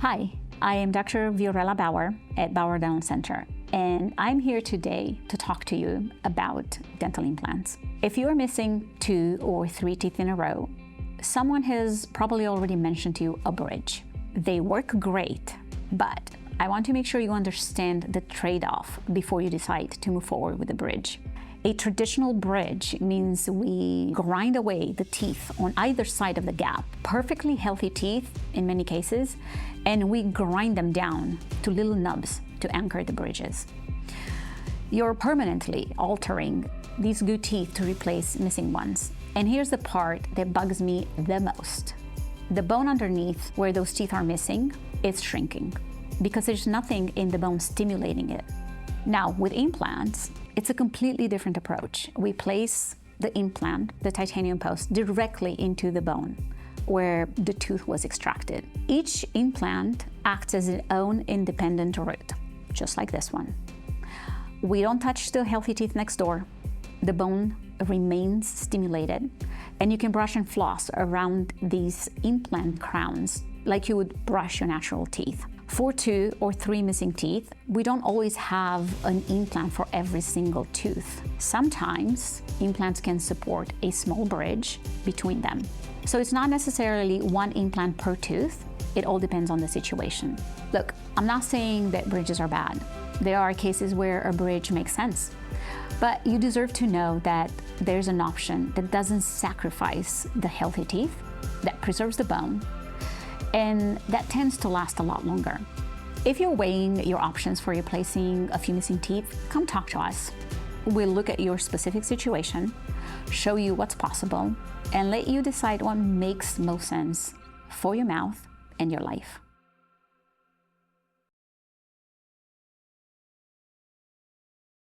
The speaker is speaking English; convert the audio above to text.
Hi, I am Dr. Viorella Bauer at Bauer Dental Center, and I'm here today to talk to you about dental implants. If you are missing 2 or 3 teeth in a row, someone has probably already mentioned to you a bridge. They work great, but I want to make sure you understand the trade-off before you decide to move forward with the bridge. A traditional bridge means we grind away the teeth on either side of the gap, perfectly healthy teeth in many cases, and we grind them down to little nubs to anchor the bridges. You're permanently altering these good teeth to replace missing ones. And here's the part that bugs me the most. The bone underneath where those teeth are missing is shrinking because there's nothing in the bone stimulating it. Now, with implants, it's a completely different approach. We place the implant, the titanium post, directly into the bone where the tooth was extracted. Each implant acts as its own independent root, just like this one. We don't touch the healthy teeth next door. The bone remains stimulated, and you can brush and floss around these implant crowns like you would brush your natural teeth. For 2 or 3 missing teeth, we don't always have an implant for every single tooth. Sometimes implants can support a small bridge between them. So it's not necessarily one implant per tooth. It all depends on the situation. Look, I'm not saying that bridges are bad. There are cases where a bridge makes sense. But you deserve to know that there's an option that doesn't sacrifice the healthy teeth, that preserves the bone, and that tends to last a lot longer. If you're weighing your options for replacing a few missing teeth, come talk to us. We'll look at your specific situation, show you what's possible, and let you decide what makes most sense for your mouth and your life.